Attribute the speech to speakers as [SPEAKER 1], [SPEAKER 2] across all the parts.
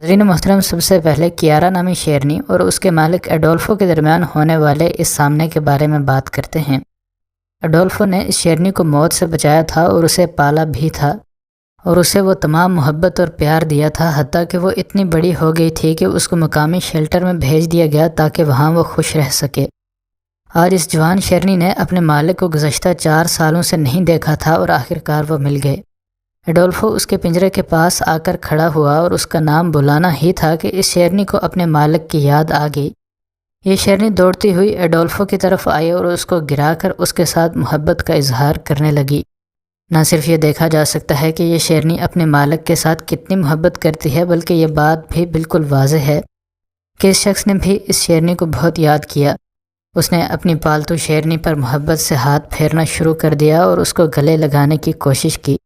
[SPEAKER 1] ناظرین محترم، سب سے پہلے کیارا نامی شیرنی اور اس کے مالک ایڈولفو کے درمیان ہونے والے اس سامنے کے بارے میں بات کرتے ہیں۔ ایڈولفو نے اس شیرنی کو موت سے بچایا تھا اور اسے پالا بھی تھا، اور اسے وہ تمام محبت اور پیار دیا تھا، حتیٰ کہ وہ اتنی بڑی ہو گئی تھی کہ اس کو مقامی شیلٹر میں بھیج دیا گیا تاکہ وہاں وہ خوش رہ سکے۔ آج اس جوان شیرنی نے اپنے مالک کو گزشتہ 4 سالوں سے نہیں دیکھا تھا اور آخرکار وہ مل گئے۔ ایڈولفو اس کے پنجرے کے پاس آ کر کھڑا ہوا اور اس کا نام بلانا ہی تھا کہ اس شیرنی کو اپنے مالک کی یاد آ گئی۔ یہ شیرنی دوڑتی ہوئی ایڈولفو کی طرف آئی اور اس کو گرا کر اس کے ساتھ محبت کا اظہار کرنے لگی۔ نہ صرف یہ دیکھا جا سکتا ہے کہ یہ شیرنی اپنے مالک کے ساتھ کتنی محبت کرتی ہے، بلکہ یہ بات بھی بالکل واضح ہے کہ اس شخص نے بھی اس شیرنی کو بہت یاد کیا۔ اس نے اپنی پالتو شیرنی پر محبت سے ہاتھ پھیرنا شروع کر دیا اور اس کو گلے لگانے کی کوشش کی۔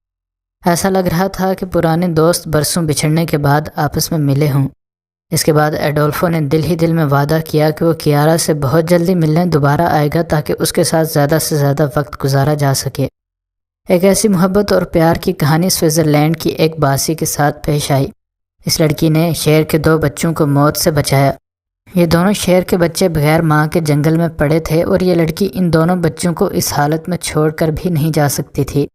[SPEAKER 1] ایسا لگ رہا تھا کہ پرانے دوست برسوں بچھڑنے کے بعد آپس میں ملے ہوں۔ اس کے بعد ایڈولفو نے دل ہی دل میں وعدہ کیا کہ وہ کیارا سے بہت جلدی ملنے دوبارہ آئے گا تاکہ اس کے ساتھ زیادہ سے زیادہ وقت گزارا جا سکے۔ ایک ایسی محبت اور پیار کی کہانی سوئٹزرلینڈ کی ایک باسی کے ساتھ پیش آئی۔ اس لڑکی نے شیر کے 2 بچوں کو موت سے بچایا۔ یہ دونوں شیر کے بچے بغیر ماں کے جنگل میں پڑے تھے اور یہ لڑکی ان دونوں بچوں کو اس حالت میں چھوڑ کر بھی نہیں جا سکتی تھی۔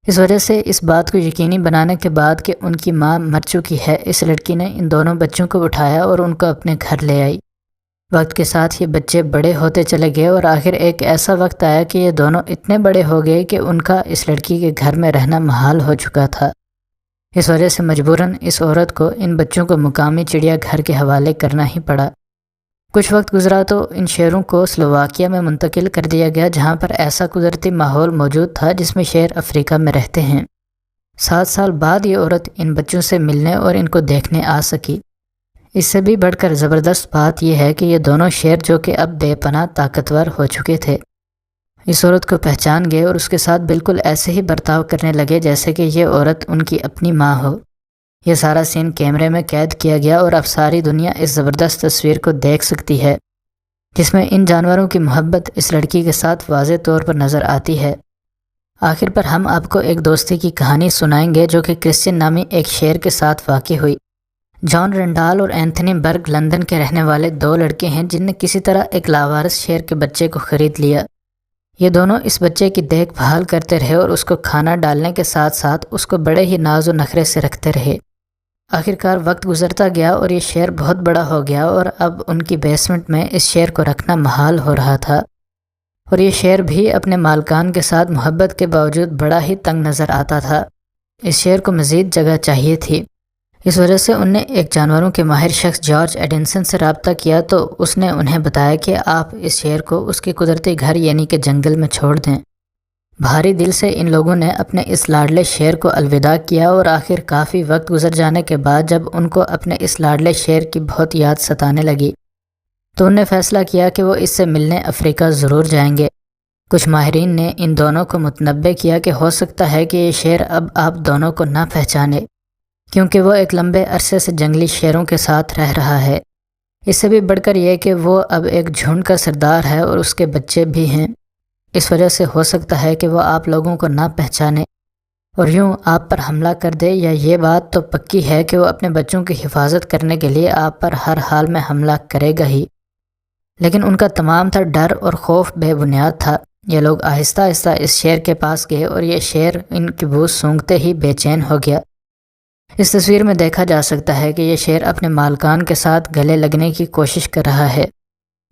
[SPEAKER 1] اس وجہ سے اس بات کو یقینی بنانے کے بعد کہ ان کی ماں مر چکی ہے، اس لڑکی نے ان دونوں بچوں کو اٹھایا اور ان کو اپنے گھر لے آئی۔ وقت کے ساتھ یہ بچے بڑے ہوتے چلے گئے اور آخر ایک ایسا وقت آیا کہ یہ دونوں اتنے بڑے ہو گئے کہ ان کا اس لڑکی کے گھر میں رہنا محال ہو چکا تھا۔ اس وجہ سے مجبوراً اس عورت کو ان بچوں کو مقامی چڑیا گھر کے حوالے کرنا ہی پڑا۔ کچھ وقت گزرا تو ان شیروں کو سلوواکیہ میں منتقل کر دیا گیا، جہاں پر ایسا قدرتی ماحول موجود تھا جس میں شیر افریقہ میں رہتے ہیں۔ 7 سال بعد یہ عورت ان بچوں سے ملنے اور ان کو دیکھنے آ سکی۔ اس سے بھی بڑھ کر زبردست بات یہ ہے کہ یہ دونوں شیر جو کہ اب بے پناہ طاقتور ہو چکے تھے، اس عورت کو پہچان گئے اور اس کے ساتھ بالکل ایسے ہی برتاؤ کرنے لگے جیسے کہ یہ عورت ان کی اپنی ماں ہو۔ یہ سارا سین کیمرے میں قید کیا گیا اور اب ساری دنیا اس زبردست تصویر کو دیکھ سکتی ہے جس میں ان جانوروں کی محبت اس لڑکی کے ساتھ واضح طور پر نظر آتی ہے۔ آخر پر ہم آپ کو ایک دوستی کی کہانی سنائیں گے جو کہ کرسچن نامی ایک شیر کے ساتھ واقع ہوئی۔ جان رینڈال اور اینتھنی برگ لندن کے رہنے والے 2 لڑکے ہیں جن نے کسی طرح ایک لاوارث شیر کے بچے کو خرید لیا۔ یہ دونوں اس بچے کی دیکھ بھال کرتے رہے اور اس کو کھانا ڈالنے کے ساتھ ساتھ اس کو بڑے ہی ناز و نخرے سے رکھتے رہے۔ آخرکار وقت گزرتا گیا اور یہ شیر بہت بڑا ہو گیا اور اب ان کی بیسمنٹ میں اس شیر کو رکھنا محال ہو رہا تھا، اور یہ شیر بھی اپنے مالکان کے ساتھ محبت کے باوجود بڑا ہی تنگ نظر آتا تھا۔ اس شیر کو مزید جگہ چاہیے تھی۔ اس وجہ سے انہیں ایک جانوروں کے ماہر شخص جارج ایڈنسن سے رابطہ کیا تو اس نے انہیں بتایا کہ آپ اس شیر کو اس کے قدرتی گھر یعنی کہ جنگل میں چھوڑ دیں۔ بھاری دل سے ان لوگوں نے اپنے اس لاڈلے شیر کو الوداع کیا اور آخر کافی وقت گزر جانے کے بعد جب ان کو اپنے اس لاڈلے شیر کی بہت یاد ستانے لگی تو انہوں نے فیصلہ کیا کہ وہ اس سے ملنے افریقہ ضرور جائیں گے۔ کچھ ماہرین نے ان دونوں کو متنبع کیا کہ ہو سکتا ہے کہ یہ شیر اب آپ دونوں کو نہ پہچانے کیونکہ وہ ایک لمبے عرصے سے جنگلی شیروں کے ساتھ رہ رہا ہے۔ اس سے بھی بڑھ کر یہ کہ وہ اب ایک جھنڈ کا سردار ہے اور اس کے بچے بھی ہیں۔ اس وجہ سے ہو سکتا ہے کہ وہ آپ لوگوں کو نہ پہچانے اور یوں آپ پر حملہ کر دے، یا یہ بات تو پکی ہے کہ وہ اپنے بچوں کی حفاظت کرنے کے لیے آپ پر ہر حال میں حملہ کرے گا ہی۔ لیکن ان کا تمام تر ڈر اور خوف بے بنیاد تھا۔ یہ لوگ آہستہ آہستہ اس شیر کے پاس گئے اور یہ شیر ان کی بو سونگھتے ہی بے چین ہو گیا۔ اس تصویر میں دیکھا جا سکتا ہے کہ یہ شیر اپنے مالکان کے ساتھ گلے لگنے کی کوشش کر رہا ہے۔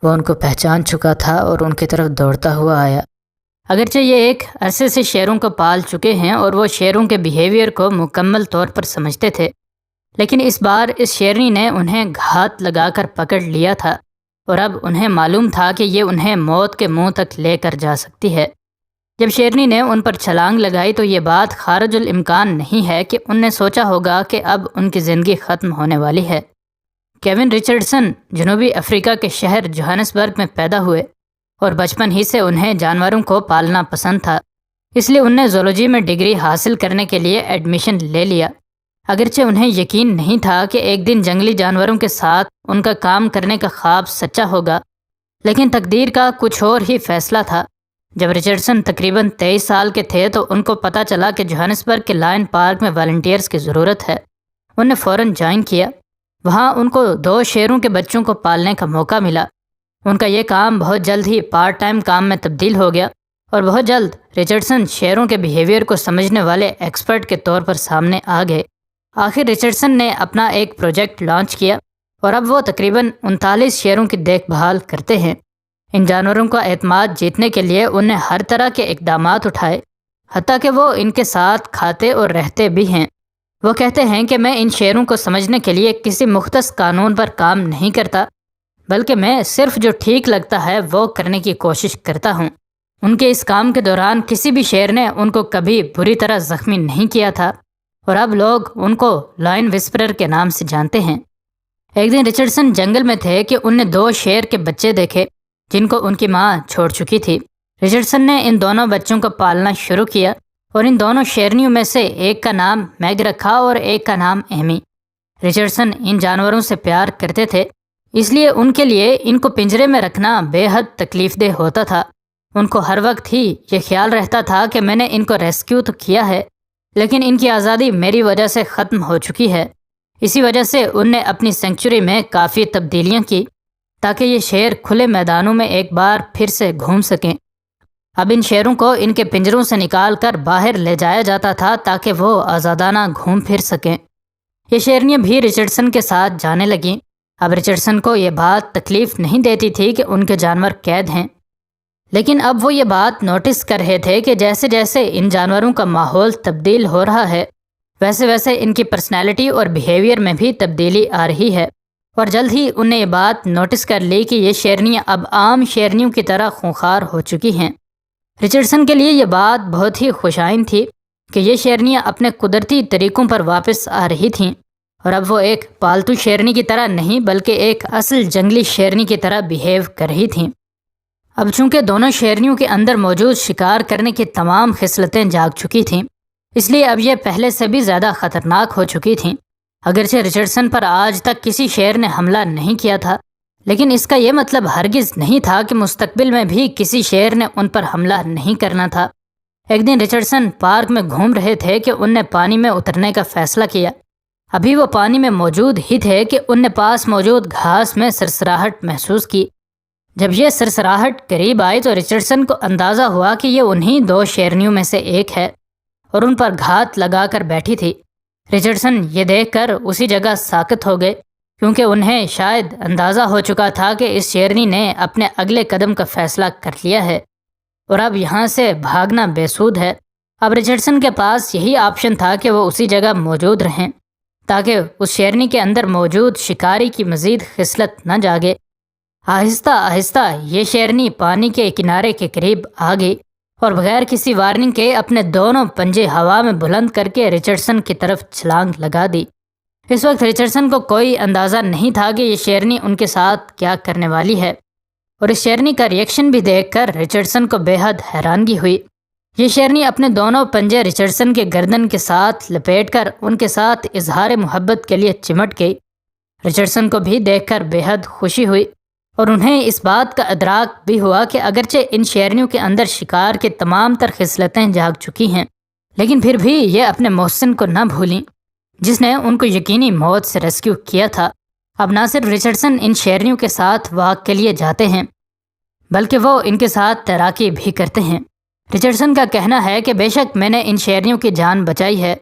[SPEAKER 1] وہ ان کو پہچان چکا تھا اور ان کی طرف دوڑتا ہوا آیا۔ اگرچہ یہ ایک عرصے سے شیروں کو پال چکے ہیں اور وہ شیروں کے بیہیویئر کو مکمل طور پر سمجھتے تھے، لیکن اس بار اس شیرنی نے انہیں گھات لگا کر پکڑ لیا تھا اور اب انہیں معلوم تھا کہ یہ انہیں موت کے منہ تک لے کر جا سکتی ہے۔ جب شیرنی نے ان پر چھلانگ لگائی تو یہ بات خارج الامکان نہیں ہے کہ ان نے سوچا ہوگا کہ اب ان کی زندگی ختم ہونے والی ہے۔ کیون رچرڈسن جنوبی افریقہ کے شہر جوہانسبرگ میں پیدا ہوئے اور بچپن ہی سے انہیں جانوروں کو پالنا پسند تھا، اس لیے انہیں زولوجی میں ڈگری حاصل کرنے کے لیے ایڈمیشن لے لیا۔ اگرچہ انہیں یقین نہیں تھا کہ ایک دن جنگلی جانوروں کے ساتھ ان کا کام کرنے کا خواب سچا ہوگا، لیکن تقدیر کا کچھ اور ہی فیصلہ تھا۔ جب رچرڈسن تقریباً 23 سال کے تھے تو ان کو پتہ چلا کہ جوہانسبرگ کے لائن پارک میں والنٹیئرز کی ضرورت ہے۔ انہوں نے فوراً جوائن کیا وہاں ان کو 2 شیروں کے بچوں کو پالنے کا موقع ملا۔ ان کا یہ کام بہت جلد ہی پارٹ ٹائم کام میں تبدیل ہو گیا اور بہت جلد رچرڈسن شیروں کے بیہیویئر کو سمجھنے والے ایکسپرٹ کے طور پر سامنے آ گئے۔ آخر رچرڈسن نے اپنا ایک پروجیکٹ لانچ کیا اور اب وہ تقریباً 39 شیروں کی دیکھ بھال کرتے ہیں۔ ان جانوروں کا اعتماد جیتنے کے لیے انہیں ہر طرح کے اقدامات اٹھائے، حتیٰ کہ وہ ان کے ساتھ کھاتے اور رہتے بھی ہیں۔ وہ کہتے ہیں کہ میں ان شیروں کو سمجھنے کے لیے کسی مختص قانون پر کام نہیں کرتا، بلکہ میں صرف جو ٹھیک لگتا ہے وہ کرنے کی کوشش کرتا ہوں۔ ان کے اس کام کے دوران کسی بھی شیر نے ان کو کبھی بری طرح زخمی نہیں کیا تھا اور اب لوگ ان کو لائن وسپرر کے نام سے جانتے ہیں۔ ایک دن رچرڈسن جنگل میں تھے کہ ان نے 2 شیر کے بچے دیکھے جن کو ان کی ماں چھوڑ چکی تھی۔ رچرڈسن نے ان دونوں بچوں کو پالنا شروع کیا اور ان دونوں شیرنیوں میں سے ایک کا نام میگ رکھا اور ایک کا نام ایمی۔ رچرڈسن ان جانوروں سے پیار کرتے تھے، اس لیے ان کے لیے ان کو پنجرے میں رکھنا بے حد تکلیف دہ ہوتا تھا۔ ان کو ہر وقت ہی یہ خیال رہتا تھا کہ میں نے ان کو ریسکیو تو کیا ہے، لیکن ان کی آزادی میری وجہ سے ختم ہو چکی ہے۔ اسی وجہ سے ان نے اپنی سینکچری میں کافی تبدیلیاں کی تاکہ یہ شیر کھلے میدانوں میں ایک بار پھر سے گھوم سکیں۔ اب ان شیروں کو ان کے پنجروں سے نکال کر باہر لے جایا جاتا تھا تاکہ وہ آزادانہ گھوم پھر سکیں۔ یہ شیرنیاں بھی رچرڈسن کے ساتھ جانے لگیں۔ اب رچرڈسن کو یہ بات تکلیف نہیں دیتی تھی کہ ان کے جانور قید ہیں، لیکن اب وہ یہ بات نوٹس کر رہے تھے کہ جیسے جیسے ان جانوروں کا ماحول تبدیل ہو رہا ہے، ویسے ویسے ان کی پرسنالٹی اور بیہیویئر میں بھی تبدیلی آ رہی ہے، اور جلد ہی انہیں یہ بات نوٹس کر لی کہ یہ شیرنیاں اب عام شیرنیوں کی طرح خونخوار ہو چکی ہیں۔ رچرڈسن کے لیے یہ بات بہت ہی خوشائن تھی کہ یہ شیرنیاں اپنے قدرتی طریقوں پر واپس آ رہی تھیں، اور اب وہ ایک پالتو شیرنی کی طرح نہیں بلکہ ایک اصل جنگلی شیرنی کی طرح بیہیو کر رہی تھیں۔ اب چونکہ دونوں شیرنیوں کے اندر موجود شکار کرنے کی تمام خصلتیں جاگ چکی تھیں، اس لیے اب یہ پہلے سے بھی زیادہ خطرناک ہو چکی تھیں۔ اگرچہ رچرڈسن پر آج تک کسی شیر نے حملہ نہیں کیا تھا، لیکن اس کا یہ مطلب ہرگز نہیں تھا کہ مستقبل میں بھی کسی شیر نے ان پر حملہ نہیں کرنا تھا۔ ایک دن رچرڈسن پارک میں گھوم رہے تھے کہ ان نے پانی میں اترنے کا فیصلہ کیا۔ ابھی وہ پانی میں موجود ہی تھے کہ ان نے پاس موجود گھاس میں سرسراہٹ محسوس کی۔ جب یہ سرسراہٹ قریب آئی تو رچرڈسن کو اندازہ ہوا کہ یہ انہی 2 شیرنیوں میں سے ایک ہے اور ان پر گھات لگا کر بیٹھی تھی۔ رچرڈسن یہ دیکھ کر اسی جگہ ساکت ہو گئے، کیونکہ انہیں شاید اندازہ ہو چکا تھا کہ اس شیرنی نے اپنے اگلے قدم کا فیصلہ کر لیا ہے اور اب یہاں سے بھاگنا بے سود ہے۔ اب رچرڈسن کے پاس یہی آپشن تھا کہ وہ اسی جگہ موجود رہیں تاکہ اس شیرنی کے اندر موجود شکاری کی مزید خصلت نہ جاگے۔ آہستہ آہستہ یہ شیرنی پانی کے کنارے کے قریب آ گئی اور بغیر کسی وارننگ کے اپنے دونوں پنجے ہوا میں بلند کر کے رچرڈسن کی طرف چھلانگ لگا دی۔ اس وقت رچرڈسن کو کوئی اندازہ نہیں تھا کہ یہ شیرنی ان کے ساتھ کیا کرنے والی ہے، اور اس شیرنی کا ریئیکشن بھی دیکھ کر رچرڈسن کو بے حد حیرانگی ہوئی۔ یہ شیرنی اپنے دونوں پنجے رچرڈسن کے گردن کے ساتھ لپیٹ کر ان کے ساتھ اظہار محبت کے لیے چمٹ گئی۔ رچرڈسن کو بھی دیکھ کر بے حد خوشی ہوئی اور انہیں اس بات کا ادراک بھی ہوا کہ اگرچہ ان شیرنیوں کے اندر شکار کی تمام تر خصلتیں جاگ چکی ہیں، لیکن پھر بھی یہ اپنے محسن کو نہ بھولیں جس نے ان کو یقینی موت سے ریسکیو کیا تھا۔ اب نہ صرف رچرڈسن ان شیرنیوں کے ساتھ واک کے لیے جاتے ہیں بلکہ وہ ان کے ساتھ تیراکی بھی کرتے ہیں۔ رچرڈسن کا کہنا ہے کہ بے شک میں نے ان شیرنیوں کی جان بچائی ہے،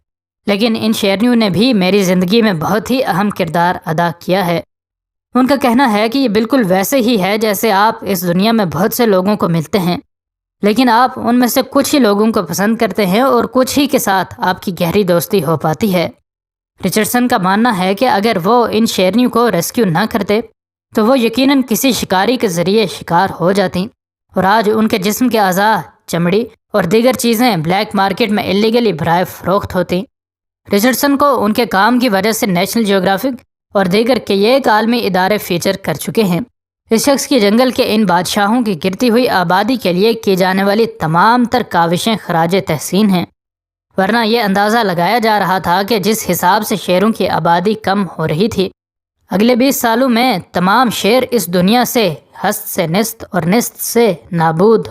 [SPEAKER 1] لیکن ان شیرنیوں نے بھی میری زندگی میں بہت ہی اہم کردار ادا کیا ہے۔ ان کا کہنا ہے کہ یہ بالکل ویسے ہی ہے جیسے آپ اس دنیا میں بہت سے لوگوں کو ملتے ہیں، لیکن آپ ان میں سے کچھ ہی لوگوں کو پسند کرتے ہیں اور کچھ ہی کے ساتھ آپ کی گہری دوستی ہو پاتی ہے۔ رچرڈسن کا ماننا ہے کہ اگر وہ ان شیرنیوں کو ریسکیو نہ کرتے تو وہ یقیناً کسی شکاری کے ذریعے شکار ہو جاتی، اور آج ان کے جسم کے اعضاء، چمڑی اور دیگر چیزیں بلیک مارکیٹ میں اللیگلی برائے فروخت ہوتی۔ رچرڈسن کو ان کے کام کی وجہ سے نیشنل جیوگرافک اور دیگر کئی ایک عالمی ادارے فیچر کر چکے ہیں۔ اس شخص کی جنگل کے ان بادشاہوں کی گرتی ہوئی آبادی کے لیے کی جانے والی تمام تر کاوشیں خراج تحسین ہیں، ورنہ یہ اندازہ لگایا جا رہا تھا کہ جس حساب سے شیروں کی آبادی کم ہو رہی تھی، اگلے 20 سالوں میں تمام شیر اس دنیا سے ہست سے نست اور نست سے نابود